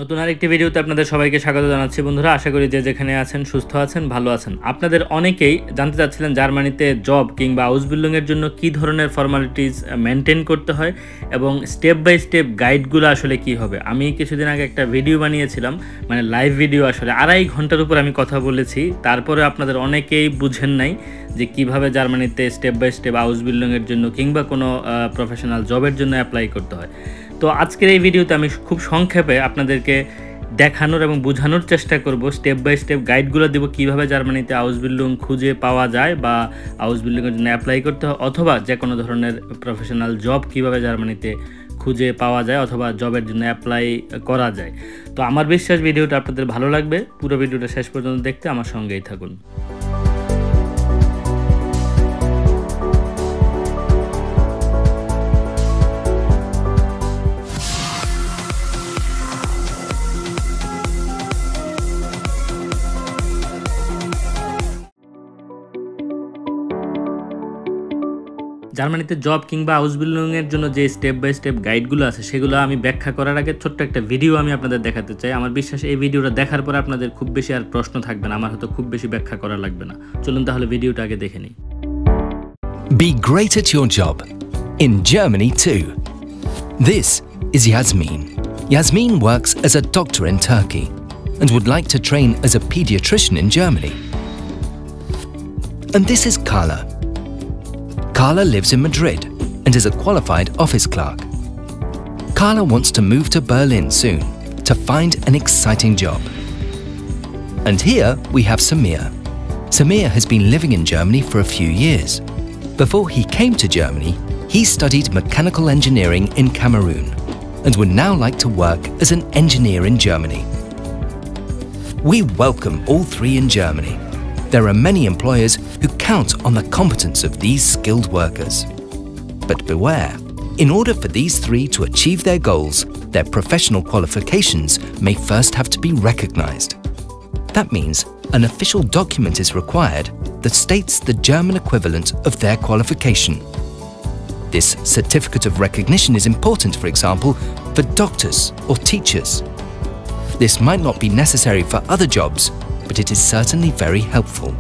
নতুন আরেকটি ভিডিওতে আপনাদের সবাইকে স্বাগত জানাচ্ছি বন্ধুরা। আশা করি যে যেখানে আছেন সুস্থ আছেন, ভালো আছেন। আপনাদের অনেকেই জানতে চাচ্ছিলেন জার্মানিতে জব কিংবা আউসবিল্ডিং এর জন্য কি ধরনের ফর্মালিটিস মেনটেন করতে হয় এবং স্টেপ বাই স্টেপ গাইডগুলো আসলে কি হবে। আমি কিছুদিন আগে একটা ভিডিও বানিয়েছিলাম, মানে লাইভ ভিডিও, আসলে 2.5 ঘন্টার উপর আমি কথা বলেছি। তারপরে আপনাদের অনেকেই বুঝেন নাই যে কিভাবে জার্মানিতে স্টেপ বাই স্টেপ আউসবিল্ডিং এর জন্য কিংবা কোনো প্রফেশনাল জবের জন্য অ্যাপ্লাই করতে হয়। তো আজকের এই ভিডিওতে আমি খুব সংক্ষেপে আপনাদেরকে দেখানোর এবং বোঝানোর চেষ্টা করব, স্টেপ বাই স্টেপ গাইডগুলো দেবো কীভাবে জার্মানিতে আউসবিল্ডিং খুঁজে পাওয়া যায় বা আউসবিল্ডিংয়ের জন্য অ্যাপ্লাই করতে হয়, অথবা যে কোনো ধরনের প্রফেশনাল জব কীভাবে জার্মানিতে খুঁজে পাওয়া যায় অথবা জবের জন্য অ্যাপ্লাই করা যায়। তো আমার বিশ্বাস ভিডিওটা আপনাদের ভালো লাগবে। পুরো ভিডিওটা শেষ পর্যন্ত দেখতে আমার সঙ্গেই থাকুন। জার্মানিতে জব কিংবা আউসবিল্ডিংয়ের জন্য যে স্টেপ বাই স্টেপ গাইডগুলো আছে সেগুলো আমি ব্যাখ্যা করার আগে ছোট্ট একটা ভিডিও আমি আপনাদের দেখাতে চাই। আমার বিশ্বাস এই ভিডিওটা দেখার পর আপনাদের খুব বেশি আর প্রশ্ন থাকবে না, আমার হয়তো খুব বেশি ব্যাখ্যা করা লাগবে না। চলুন তাহলে ভিডিওটা আগে দেখে নিই। Be great at your job. In Germany too. This is Yasmin. Yasmin works as a doctor in Turkey and would like to train as a pediatrician in Germany. And this is Carla. Carla lives in Madrid and is a qualified office clerk. Carla wants to move to Berlin soon to find an exciting job. And here we have Samir. Samir has been living in Germany for a few years. Before he came to Germany, he studied mechanical engineering in Cameroon and would now like to work as an engineer in Germany. We welcome all three in Germany. There are many employers who count on the competence of these skilled workers. But beware, in order for these three to achieve their goals, their professional qualifications may first have to be recognized. That means an official document is required that states the German equivalent of their qualification. This certificate of recognition is important, for example, for doctors or teachers. This might not be necessary for other jobs, but it is certainly very helpful.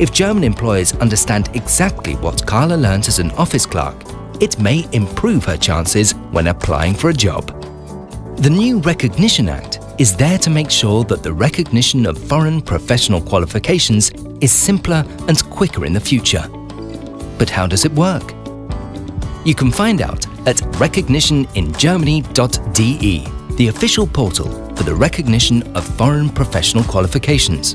If German employers understand exactly what Carla learnt as an office clerk, it may improve her chances when applying for a job. The new Recognition Act is there to make sure that the recognition of foreign professional qualifications is simpler and quicker in the future. But how does it work? You can find out at recognitioningermany.de, the official portal for the recognition of foreign professional qualifications.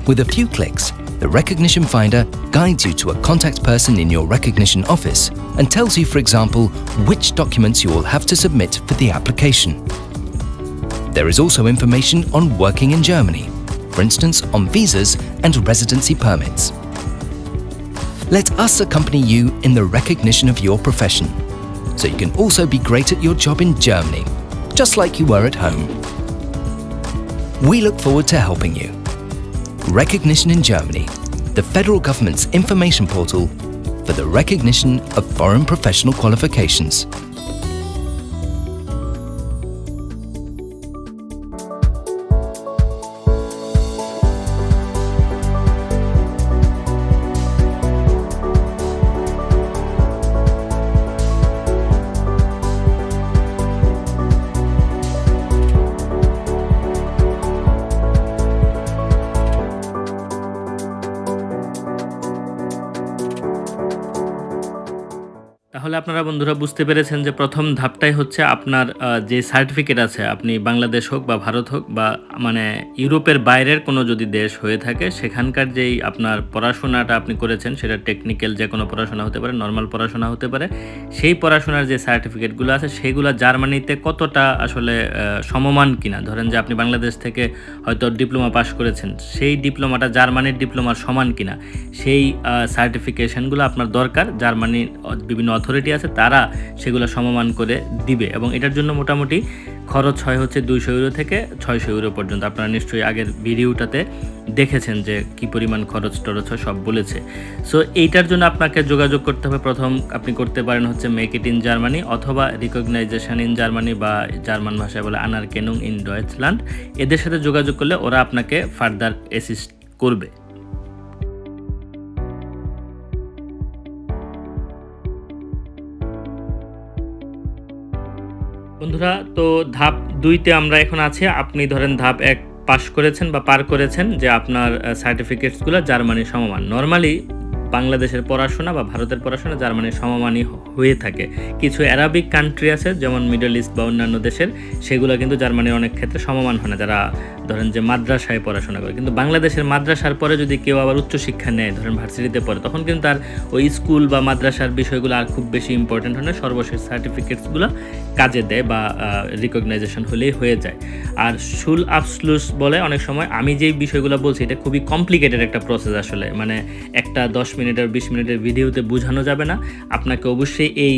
With a few clicks, the Recognition Finder guides you to a contact person in your recognition office and tells you, for example, which documents you will have to submit for the application. There is also information on working in Germany, for instance on visas and residency permits. Let us accompany you in the recognition of your profession, so you can also be great at your job in Germany, just like you were at home. We look forward to helping you. Recognition in Germany, the federal government's information portal for the recognition of foreign professional qualifications. তাহলে আপনারা বন্ধুরা বুঝতে পেরেছেন যে প্রথম ধাপটাই হচ্ছে আপনার যে সার্টিফিকেট আছে, আপনি বাংলাদেশ হোক বা ভারত হোক বা মানে ইউরোপের বাইরের কোনো যদি দেশ হয়ে থাকে, সেখানকার যেই আপনার পড়াশোনাটা আপনি করেছেন সেটা টেকনিক্যাল যে কোনো পড়াশোনা হতে পারে, নর্মাল পড়াশোনা হতে পারে, সেই পড়াশোনার যে সার্টিফিকেটগুলো আছে সেগুলো জার্মানিতে কতটা আসলে সমমান কিনা। ধরেন যে আপনি বাংলাদেশ থেকে হয়তো ডিপ্লোমা পাস করেছেন, সেই ডিপ্লোমাটা জার্মানির ডিপ্লোমার সমান কিনা, সেই সার্টিফিকেশনগুলো আপনার দরকার। জার্মানির বিভিন্ন অথরিটি আছে, তারা সেগুলো সমমান করে দিবে এবং এটার জন্য মোটামুটি খরচ হয় হচ্ছে 200 ইউরো থেকে 600 ইউরো পর্যন্ত। আপনারা নিশ্চয়ই আগের ভিডিওটাতে দেখেছেন যে কি পরিমাণ খরচ টরচ হয়, সব বলেছে। সো এইটার জন্য আপনাকে যোগাযোগ করতে হবে। প্রথম আপনি করতে পারেন হচ্ছে মেক ইট ইন জার্মানি অথবা রিকগনাইজেশন ইন জার্মানি, বা জার্মান ভাষায় বলে আনারকেনুং ইন ডয়েচল্যান্ড। এদের সাথে যোগাযোগ করলে ওরা আপনাকে ফার্দার অ্যাসিস্ট করবে। বন্ধুরা, তো ধাপ 2তে আমরা এখন আছি। আপনি ধরেন ধাপ 1 পাস করেছেন বা পার করেছেন, যে আপনার সার্টিফিকেটসগুলো জার্মানির সমমান। নর্মালি বাংলাদেশের পড়াশোনা বা ভারতের পড়াশোনা জার্মানির সমমানই হয়ে থাকে। কিছু অ্যারাবিক কান্ট্রি আছে যেমন মিডল ইস্ট বা অন্যান্য দেশের, সেগুলো কিন্তু জার্মানির অনেক ক্ষেত্রে সমমান হয় না, যারা ধরেন যে মাদ্রাসায় পড়াশোনা করে। কিন্তু বাংলাদেশের মাদ্রাসার পরে যদি কেউ আবার উচ্চশিক্ষা নেয়, ধরেন ভার্সিটিতে পড়ে, তখন কিন্তু তার ওই স্কুল বা মাদ্রাসার বিষয়গুলো আর খুব বেশি ইম্পর্টেন্ট হয় না। সর্বশেষ সার্টিফিকেটসগুলো কাজে দেয় বা রিকগনাইজেশন হলেই হয়ে যায়। আর শুল আফসলুস বলে অনেক সময়, আমি যেই বিষয়গুলো বলছি এটা খুবই কমপ্লিকেটেড একটা প্রসেস আসলে, মানে একটা 10 মিনিটের 20 মিনিটের ভিডিওতে বোঝানো যাবে না। আপনাকে অবশ্যই এই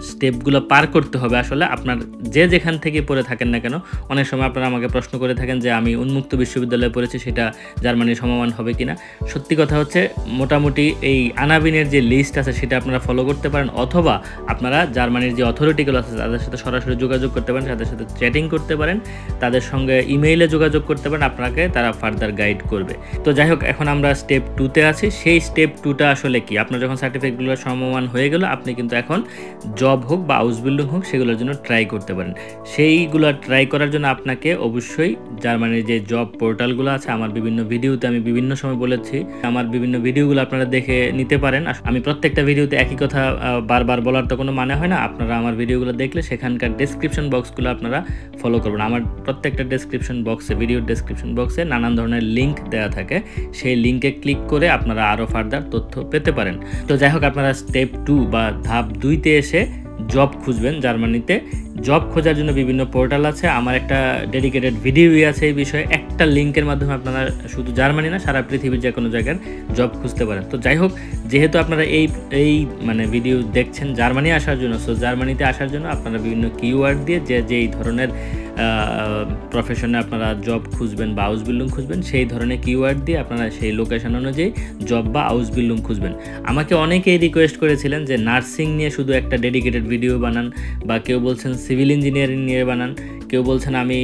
স্টেপগুলো পার করতে হবে। আসলে আপনার যে যেখান থেকে পড়ে থাকেন না কেন, অনেক সময় আপনারা আমাকে প্রশ্ন করে থাকেন যে আমি উন্মুক্ত বিশ্ববিদ্যালয়ে পড়েছি, সেটা জার্মানির সমমান হবে কিনা। সত্যি কথা হচ্ছে মোটামুটি এই আনাবিনের যে লিস্ট আছে সেটা আপনারা ফলো করতে পারেন, অথবা আপনারা জার্মানির যে অথরিটিগুলো আছে তাদের সাথে সরাসরি যোগাযোগ করতে পারেন, তাদের সাথে চ্যাটিং করতে পারেন, তাদের সঙ্গে ইমেইলে যোগাযোগ করতে পারেন, আপনাকে তারা ফার্দার গাইড করবে। তো যাই হোক, এখন আমরা স্টেপ 2তে আছি। সেই স্টেপ 2টা আসলে কি? আপনার যখন সার্টিফিকেটগুলো সমমান হয়ে গেল, আপনি কিন্তু এখন জব হোক বা আউসবিল্ডিং হোক সেগুলোর জন্য ট্রাই করতে পারেন। সেইগুলো ট্রাই করার জন্য আপনাকে অবশ্যই জার্মানির যে জব পোর্টালগুলো আছে, আমার বিভিন্ন ভিডিওতে আমি বিভিন্ন সময় বলেছি, আমার বিভিন্ন ভিডিওগুলো আপনারা দেখে নিতে পারেন। আমি প্রত্যেকটা ভিডিওতে একই কথা বারবার বলার তো কোনো মানে হয় না। আপনারা আমার ভিডিওগুলো দেখলে সেখানকার ডেসক্রিপশন বক্সগুলো আপনারা ফলো করবেন। আমার প্রত্যেকটা ডেসক্রিপশন বক্সে, ভিডিওর ডেসক্রিপশন বক্সে নানান ধরনের লিঙ্ক দেওয়া থাকে। সেই লিঙ্কে ক্লিক করে আপনারা আরও ফার্দার তথ্য পেতে পারেন। তো যাই হোক, আপনারা স্টেপ 2 বা ধাপ 2তে এসে জব খুঁজবেন জার্মানিতে। জব খোঁজার জন্য বিভিন্ন পোর্টাল আছে, আমার একটা ডেডিকেটেড ভিডিওই আছে এই বিষয়ে। একটা লিঙ্কের মাধ্যমে আপনারা শুধু জার্মানি না, সারা পৃথিবীর যে কোনো জায়গার জব খুঁজতে পারেন। তো যাই হোক, যেহেতু আপনারা এই মানে ভিডিও দেখছেন জার্মানি আসার জন্য, সো জার্মানিতে আসার জন্য আপনারা বিভিন্ন কিওয়ার্ড দিয়ে যেই ধরনের প্রফেশনে আপনারা জব খুঁজবেন বা আউসবিল্ডিং খুঁজবেন, সেই ধরনের কিওয়ার্ড দিয়ে আপনারা সেই লোকেশন অনুযায়ী জব বা আউসবিল্ডিং খুঁজবেন। আমাকে অনেকেই রিকোয়েস্ট করেছিলেন যে নার্সিং নিয়ে শুধু একটা ডেডিকেটেড ভিডিও বানান, বা কেউ বলছেন সিভিল ইঞ্জিনিয়ারিং নিয়ে বানান, কেউ বলছেন আমি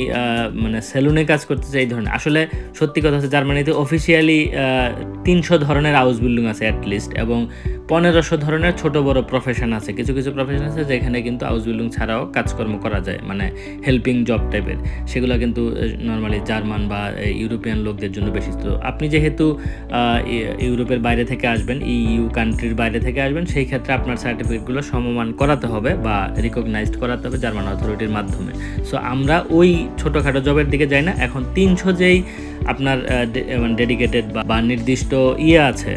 মানে সেলুনে কাজ করতে চাই। এই ধরনের আসলে সত্যি কথা হচ্ছে জার্মানিতে অফিসিয়ালি 300 ধরনের আউসবিল্ডিং আছে অ্যাটলিস্ট, এবং 1500 ধরনের ছোট বড় প্রফেশন আছে। কিছু কিছু প্রফেশন আছে যেখানে কিন্তু আউসবিল্ডিং ছাড়াও কাজকর্ম করা যায়, মানে হেল্পিং জব টাইপের। সেগুলো কিন্তু নর্মালি জার্মান বা ইউরোপিয়ান লোকদের জন্য বেশি। তো আপনি যেহেতু ইউরোপের বাইরে থেকে আসবেন, ইউ কান্ট্রির বাইরে থেকে আসবেন, সেই ক্ষেত্রে আপনার সার্টিফিকেটগুলো সমমান করাতে হবে বা রিকগনাইজড করাতে হবে জার্মান অথরিটির মাধ্যমে। সো আমরা ওই ছোটোখাটো জবের দিকে যাই না। এখন 300 যেই আপনার মানে ডেডিকেটেড বা নির্দিষ্ট আছে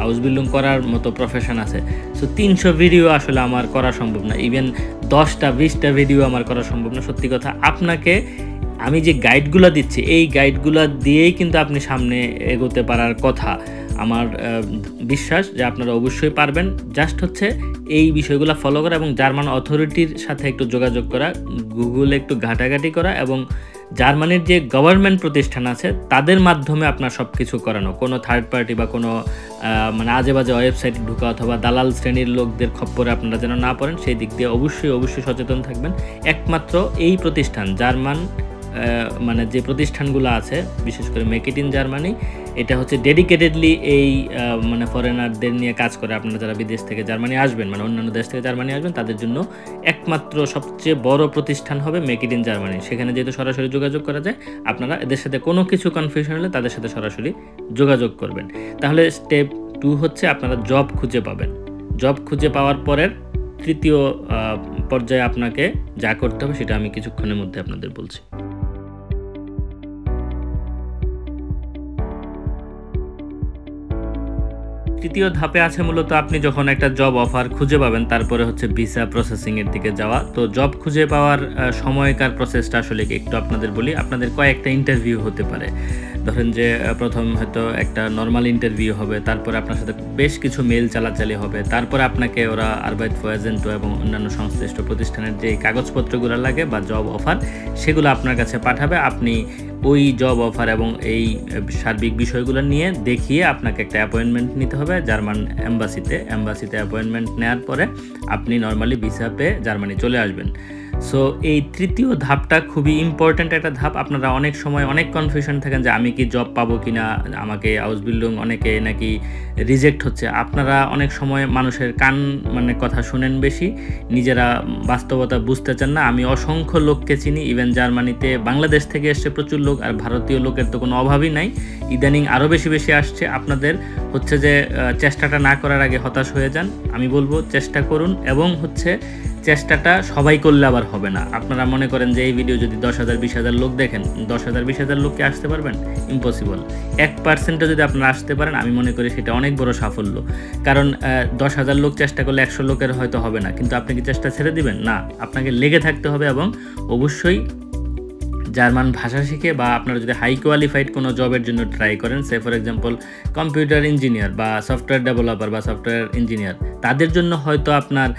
আউসবিল্ডিং করার মতো প্রফেশন আছে, সো 300 ভিডিও আসলে আমার করা সম্ভব না। ইভেন 10টা 20টা ভিডিও আমার করা সম্ভব না। সত্যি কথা, আপনাকে আমি যে গাইডগুলো দিচ্ছি, এই গাইডগুলো দিয়েই কিন্তু আপনি সামনে এগোতে পারার কথা। আমার বিশ্বাস যে আপনারা অবশ্যই পারবেন। জাস্ট হচ্ছে এই বিষয়গুলো ফলো করা এবং জার্মান অথরিটির সাথে একটু যোগাযোগ করা, গুগলে একটু ঘাটাঘাটি করা, এবং জার্মানির যে গভর্নমেন্ট প্রতিষ্ঠান আছে তাদের মাধ্যমে আপনার সব কিছু করানো। কোনো থার্ড পার্টি বা কোনো মানে আজে বাজে ওয়েবসাইটে ঢোকা অথবা দালাল শ্রেণীর লোকদের খপ্পরে আপনারা যেন না পড়েন, সেই দিক দিয়ে অবশ্যই সচেতন থাকবেন। একমাত্র এই প্রতিষ্ঠান জার্মান মানে যে প্রতিষ্ঠানগুলো আছে, বিশেষ করে মেক ইট ইন জার্মানি, এটা হচ্ছে ডেডিকেটেডলি এই মানে ফরেনারদের নিয়ে কাজ করে। আপনারা যারা বিদেশ থেকে জার্মানি আসবেন, মানে অন্যান্য দেশ থেকে জার্মানি আসবেন, তাদের জন্য একমাত্র সবচেয়ে বড় প্রতিষ্ঠান হবে মেক ইট ইন জার্মানি। সেখানে যেহেতু সরাসরি যোগাযোগ করা যায়, আপনারা এদের সাথে কোনো কিছু কনফিউশন হলে তাদের সাথে সরাসরি যোগাযোগ করবেন। তাহলে স্টেপ 2 হচ্ছে আপনারা জব খুঁজে পাবেন। জব খুঁজে পাওয়ার পরের তৃতীয় পর্যায়ে আপনাকে যা করতে হবে সেটা আমি কিছুক্ষণের মধ্যে আপনাদের বলছি। তৃতীয় ধাপে আছে মূলত আপনি যখন একটা জব অফার খুঁজে পাবেন, তারপরে হচ্ছে ভিসা প্রসেসিং এর দিকে যাওয়া। তো জব খুঁজে পাওয়ার সময়কার প্রসেসটা আসলে একটু আপনাদের বলি। আপনাদের কয়েকটা ইন্টারভিউ হতে পারে। ধরেন যে প্রথম হয়তো একটা নর্মাল ইন্টারভিউ হবে, তারপরে আপনার সাথে বেশ কিছু মেল চালাচালি হবে, তারপরে আপনাকে ওরা আরবাইটফয়াজেন্ট এবং অন্যান্য সংশ্লিষ্ট প্রতিষ্ঠানের যে কাগজপত্রগুলো লাগে বা জব অফার, সেগুলো আপনার কাছে পাঠাবে। আপনি ওই জব অফার এবং এই সার্বিক বিষয়গুলো নিয়ে দেখিয়ে আপনাকে একটা অ্যাপয়েন্টমেন্ট নিতে হবে জার্মান এম্বাসিতে অ্যাপয়েন্টমেন্ট নেওয়ার পরে আপনি নর্মালি ভিসা পেয়ে জার্মানি চলে আসবেন। সো এই তৃতীয় ধাপটা খুবই ইম্পর্ট্যান্ট একটা ধাপ। আপনারা অনেক সময় অনেক কনফিউশন থাকেন যে আমি কি জব পাবো কি না, আমাকে আউসবিল্ডিং অনেকে নাকি রিজেক্ট হচ্ছে। আপনারা অনেক সময় মানুষের কথা শুনেন বেশি, নিজেরা বাস্তবতা বুঝতে চান না। আমি অসংখ্য লোককে চিনি, ইভেন জার্মানিতে বাংলাদেশ থেকে এসছে প্রচুর লোক, আর ভারতীয় লোকের তো কোনো অভাবই নাই, ইদানিং আরও বেশি আসছে। আপনাদের হচ্ছে যে চেষ্টাটা না করার আগে হতাশ হয়ে যান। আমি বলবো চেষ্টা করুন, এবং হচ্ছে চেষ্টাটা সবাই করলে আবার হবে না। আপনারা মনে করেন যে এই ভিডিও যদি 10,000 20,000 লোক দেখেন, 10,000 20,000 লোককে আসতে পারবেন? ইম্পসিবল। 1% যদি আপনারা আসতে পারেন, আমি মনে করি সেটা অনেক বড় সাফল্য। কারণ 10,000 লোক চেষ্টা করলে 100 লোকের হয়তো হবে না, কিন্তু আপনি কি চেষ্টা ছেড়ে দিবেন? না, আপনাকে লেগে থাকতে হবে এবং অবশ্যই জার্মান ভাষা শিখে, বা আপনারা যদি হাই কোয়ালিফাইড কোনো জবের জন্য ট্রাই করেন, সে ফর এক্সাম্পল কম্পিউটার ইঞ্জিনিয়ার বা সফটওয়্যার ডেভেলপার বা সফটওয়্যার ইঞ্জিনিয়ার, তাদের জন্য হয়তো আপনার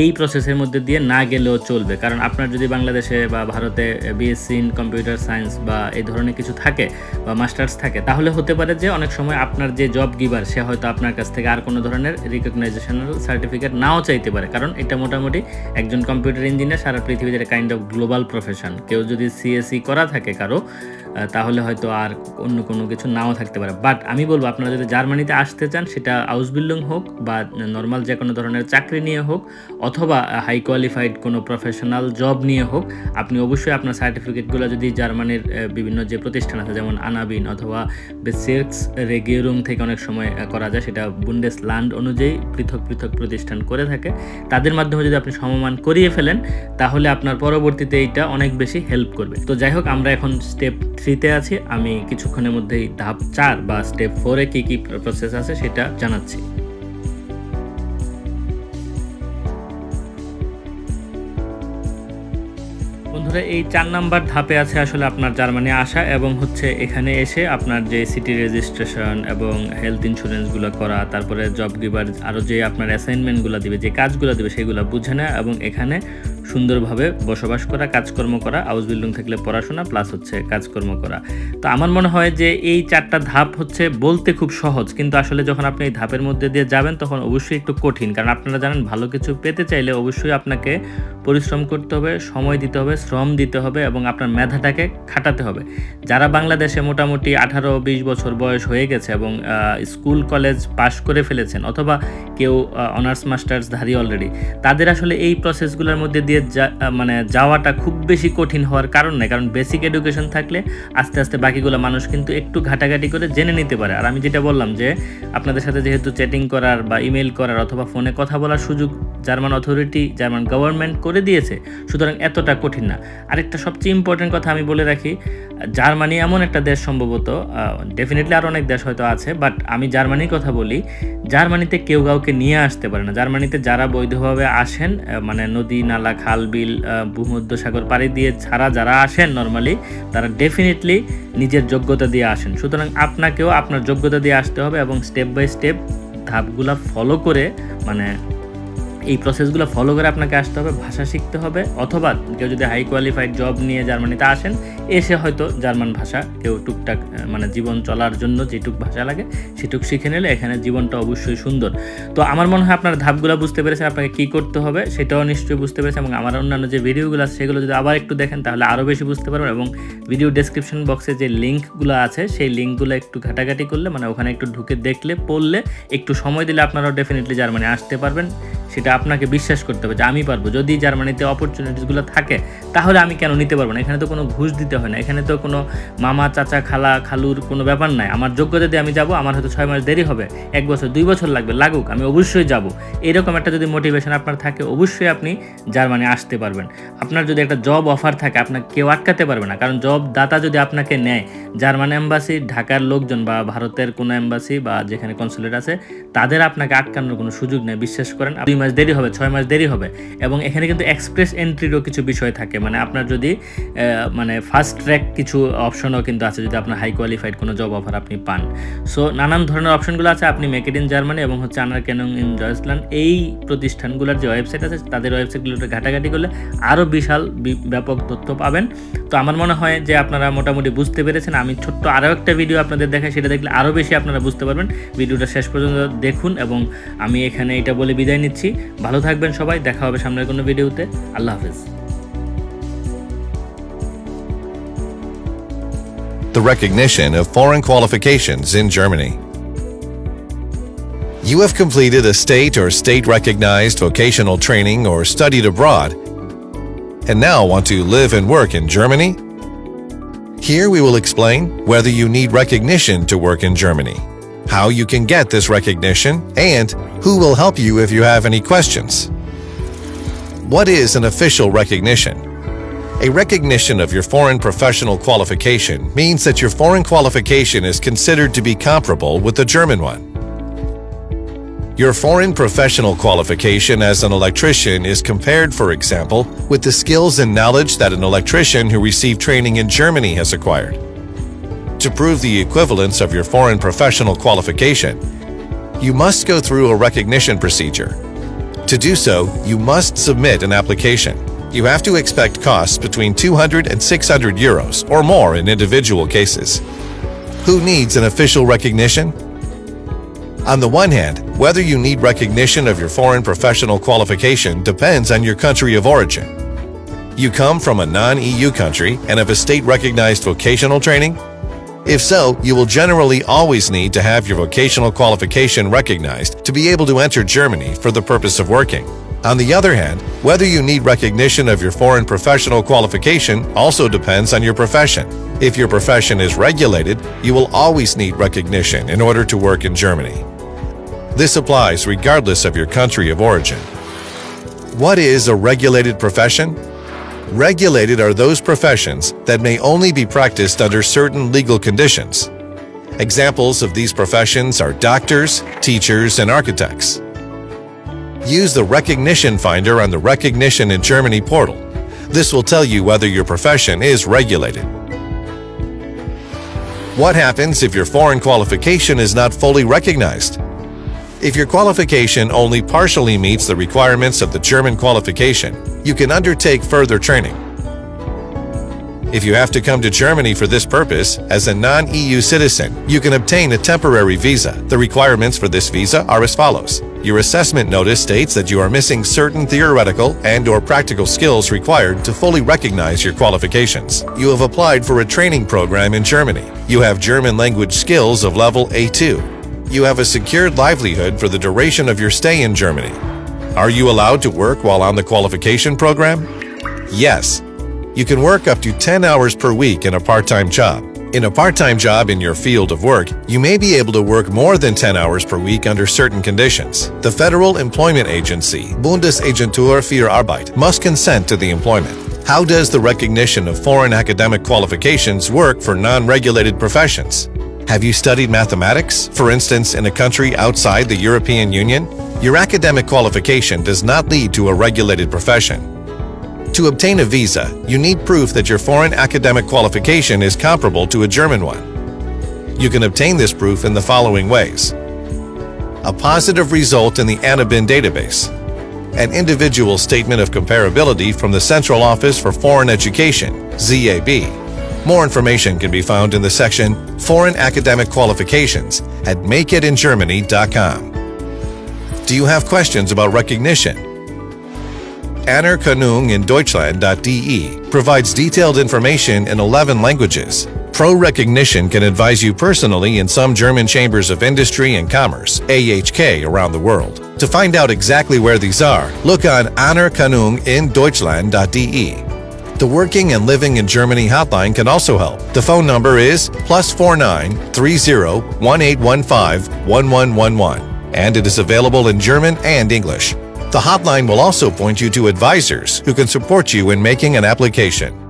এই প্রসেসের মধ্যে দিয়ে না গেলেও চলবে। কারণ আপনার যদি বাংলাদেশে বা ভারতে বিএসসি ইন কম্পিউটার সায়েন্স বা এই ধরনের কিছু থাকে বা মাস্টার্স থাকে, তাহলে হতে পারে যে অনেক সময় আপনার যে জব গিভার সে হয়তো আপনার কাছ থেকে আর কোনো ধরনের রিকগনাইজেশনাল সার্টিফিকেট নাও চাইতে পারে। কারণ এটা মোটামুটি একজন কম্পিউটার ইঞ্জিনিয়ার সারা পৃথিবীতে একটা কাইন্ড অফ গ্লোবাল প্রফেশন। কেউ যদি সিএসসি করা থাকে কারো, তাহলে হয়তো আর অন্য কোনো কিছু নাও থাকতে পারে। বাট আমি বলবো আপনারা যদি জার্মানিতে আসতে চান, সেটা আউসবিল্ডিং হোক বা নর্মাল যে কোনো ধরনের চাকরি নিয়ে হোক, অথবা হাই কোয়ালিফাইড কোনো প্রফেশনাল জব নিয়ে হোক, আপনি অবশ্যই আপনার সার্টিফিকেটগুলো যদি জার্মানির বিভিন্ন যে প্রতিষ্ঠান আছে, যেমন আনাবিন অথবা বেসিক্স রেগিউরুং থেকে অনেক সময় করা যায়, সেটা বুন্ডেসল্যান্ড অনুযায়ী পৃথক প্রতিষ্ঠান করে থাকে, তাদের মাধ্যমে যদি আপনি সমমান করিয়ে ফেলেন, তাহলে আপনার পরবর্তীতে এইটা অনেক বেশি হেল্প করবে। তো যাই হোক, আমরা এখন স্টেপ 3-তে আছি। আমি কিছুক্ষণের মধ্যেই ধাপ 4 বা স্টেপ 4-এ কী প্রসেস আছে সেটা জানাচ্ছি। বন্ধুরা, এই 4 নাম্বার ধাপে আছে আসলে আপনার জার্মানি আসা, এবং হচ্ছে এখানে এসে আপনার যে সিটি রেজিস্ট্রেশন এবং হেলথ ইন্স্যুরেন্সগুলো করা, তারপরে জব গিভার আরও যে আপনার অ্যাসাইনমেন্টগুলো দিবে, যে কাজগুলো দিবে, সেগুলো বুঝে নেওয়া এবং এখানে সুন্দরভাবে বসবাস করা, কাজকর্ম করা, আউসবিল্ডিং থাকলে পড়াশোনা প্লাস হচ্ছে কাজকর্ম করা। তো আমার মনে হয় যে এই 4টা ধাপ হচ্ছে বলতে খুব সহজ, কিন্তু আসলে যখন আপনি এই ধাপের মধ্যে দিয়ে যাবেন তখন অবশ্যই একটু কঠিন। কারণ আপনারা জানেন, ভালো কিছু পেতে চাইলে অবশ্যই আপনাকে পরিশ্রম করতে হবে, সময় দিতে হবে, শ্রম দিতে হবে এবং আপনার মেধাটাকে খাটাতে হবে। যারা বাংলাদেশে মোটামুটি 18-20 বছর বয়স হয়ে গেছে এবং স্কুল কলেজ পাশ করে ফেলেছেন, অথবা কেউ অনার্স মাস্টার্স ধারী অলরেডি, তাদের আসলে এই প্রসেসগুলোর মধ্যে দিয়ে যাওয়াটা খুব বেশি কঠিন হওয়ার কারণ নেই। কারণ বেসিক এডুকেশন থাকলে আস্তে আস্তে বাকিগুলো মানুষ কিন্তু একটু ঘাটাঘাটি করে জেনে নিতে পারে। আর আমি যেটা বললাম যে আপনাদের সাথে যেহেতু চ্যাটিং করার বা ইমেল করার অথবা ফোনে কথা বলার সুযোগ জার্মান অথরিটি, জার্মান গভর্নমেন্ট করে দিয়েছে, সুতরাং এতটা কঠিন না। আরেকটা সবচেয়ে ইম্পর্টেন্ট কথা আমি বলে রাখি, জার্মানি এমন একটা দেশ, সম্ভবত ডেফিনেটলি আরও অনেক দেশ হয়তো আছে, বাট আমি জার্মানির কথা বলি, জার্মানিতে কেউ কাউকে নিয়ে আসতে পারে না। জার্মানিতে যারা বৈধভাবে আসেন, নদী নালা খাল বিল ভূমধ্যসাগর পাড়ি দিয়ে ছাড়া যারা আসেন নর্মালি, তারা ডেফিনেটলি নিজের যোগ্যতা দিয়ে আসেন। সুতরাং আপনাকেও আপনার যোগ্যতা দিয়ে আসতে হবে এবং স্টেপ বাই স্টেপ ধাপগুলা ফলো করে, এই প্রসেসগুলো ফলো করে আপনাকে আসতে হবে, ভাষা শিখতে হবে, অথবা কেউ যদি হাই কোয়ালিফাইড জব নিয়ে জার্মানিতে আসেন, এসে হয়তো জার্মান ভাষা কেউ টুকটাক জীবন চলার জন্য যেটুক ভাষা লাগে সেটুক শিখে নিলে এখানে জীবনটা অবশ্যই সুন্দর। তো আমার মনে হয় আপনার ধাপগুলো বুঝতে পেরেছেন, আপনাকে কী করতে হবে সেটাও নিশ্চয়ই বুঝতে পেরেছেন, এবং আমার অন্যান্য যে ভিডিওগুলো আছে সেগুলো যদি আবার একটু দেখেন তাহলে আরও বেশি বুঝতে পারবেন। এবং ভিডিও ডেসক্রিপশন বক্সে যে লিঙ্কগুলো আছে সেই লিঙ্কগুলো একটু ঘাটাঘাটি করলে, ওখানে একটু ঢুকে দেখলে, পড়লে, একটু সময় দিলে আপনারাও ডেফিনেটলি জার্মানি আসতে পারবেন। সেটা আপনাকে বিশ্বাস করতে হবে যে আমি পারবো। যদি জার্মানিতে অপরচুনিটিসগুলো থাকে তাহলে আমি কেন নিতে পারবো না? এখানে তো কোনো ঘুষ দিতে হয় না, এখানে তো কোনো মামা চাচা খালা খালুর কোনো ব্যাপার নাই। আমার যোগ্যতা দিয়ে আমি যাবো, আমার হয়তো 6 মাস দেরি হবে, 1 বছর 2 বছর লাগবে, লাগুক, আমি অবশ্যই যাব। এরকম একটা যদি মোটিভেশন আপনার থাকে, অবশ্যই আপনি জার্মানি আসতে পারবেন। আপনার যদি একটা জব অফার থাকে, আপনাকে কেউ আটকাতে পারবে না, কারণ জব দাতা যদি আপনাকে নেয়, জার্মান এম্বাসি, ঢাকার লোকজন বা ভারতের কোনো এম্বাসি বা যেখানে কনসুলেট আছে, তাদের আপনাকে আটকানোর কোনো সুযোগ নেই। বিশ্বাস করেন, 2 মাস দেরি হবে, 6 মাস দেরি হবে। এবং এখানে কিন্তু এক্সপ্রেস এন্ট্রিরও কিছু বিষয় থাকে, মানে আপনার যদি মানে ফাস্ট ট্র্যাক কিছু অপশনও কিন্তু আছে যদি আপনার হাই কোয়ালিফাইড কোনো জব অফার আপনি পান। সো নানান ধরনের অপশনগুলো আছে। আপনি মেক ইট ইন জার্মানি এবং হচ্ছে আনারকেনুং ইন জয়সল্যান্ড, এই প্রতিষ্ঠানগুলোর যে ওয়েবসাইট আছে তাদের ওয়েবসাইটগুলোতে ঘাটাঘাটি করলে আরও বিশাল ব্যাপক তথ্য পাবেন। তো আমার মনে হয় যে আপনারা মোটামুটি বুঝতে পেরেছেন। আমি ছোট্ট আরও একটা ভিডিও আপনাদের দেখাই, সেটা দেখলে আরও বেশি আপনারা বুঝতে পারবেন। ভিডিওটা শেষ পর্যন্ত দেখুন এবং আমি এখানে এটা বলে বিদায় নিচ্ছি। ভালো থাকবেন সবাই, দেখা হবে সামনের কোনো ভিডিওতে। আল্লাহ হাফেজ। The recognition of foreign qualifications in Germany. You have completed a state or state-recognized vocational training or studied abroad, and now want to live and work in Germany? Here we will explain whether you need recognition to work in Germany, how you can get this recognition, and who will help you if you have any questions. What is an official recognition? A recognition of your foreign professional qualification means that your foreign qualification is considered to be comparable with the German one. Your foreign professional qualification as an electrician is compared, for example, with the skills and knowledge that an electrician who received training in Germany has acquired. To prove the equivalence of your foreign professional qualification, you must go through a recognition procedure. To do so, you must submit an application. You have to expect costs between 200 and 600 euros or more in individual cases. Who needs an official recognition? On the one hand, whether you need recognition of your foreign professional qualification depends on your country of origin. You come from a non-EU country and have a state-recognized vocational training? If so, you will generally always need to have your vocational qualification recognized to be able to enter Germany for the purpose of working. On the other hand, whether you need recognition of your foreign professional qualification also depends on your profession. If your profession is regulated, you will always need recognition in order to work in Germany. This applies regardless of your country of origin. What is a regulated profession? Regulated are those professions that may only be practiced under certain legal conditions. Examples of these professions are doctors, teachers, and architects. Use the Recognition Finder on the Recognition in Germany portal. This will tell you whether your profession is regulated. What happens if your foreign qualification is not fully recognized? If your qualification only partially meets the requirements of the German qualification, you can undertake further training. If you have to come to Germany for this purpose as a non-EU citizen, you can obtain a temporary visa. The requirements for this visa are as follows. Your assessment notice states that you are missing certain theoretical and/or practical skills required to fully recognize your qualifications. You have applied for a training program in Germany. You have German language skills of level A2. You have a secured livelihood for the duration of your stay in Germany. Are you allowed to work while on the qualification program? Yes. You can work up to 10 hours per week in a part-time job. In a part-time job in your field of work, you may be able to work more than 10 hours per week under certain conditions. The Federal Employment Agency, Bundesagentur für Arbeit, must consent to the employment. How does the recognition of foreign academic qualifications work for non-regulated professions? Have you studied mathematics, for instance, in a country outside the European Union? Your academic qualification does not lead to a regulated profession. To obtain a visa, you need proof that your foreign academic qualification is comparable to a German one. You can obtain this proof in the following ways: a positive result in the ANABIN database, an individual statement of comparability from the Central Office for Foreign Education, ZAB. More information can be found in the section Foreign Academic Qualifications at makeitingermany.com. Do you have questions about recognition? Anerkennung in Deutschland.de provides detailed information in 11 languages. Pro Recognition can advise you personally in some German chambers of industry and commerce, AHK, around the world. To find out exactly where these are, look on anerkennung in Deutschland.de. The Working and Living in Germany hotline can also help. The phone number is +49 30 1815 1111, and it is available in German and English. The hotline will also point you to advisors who can support you in making an application.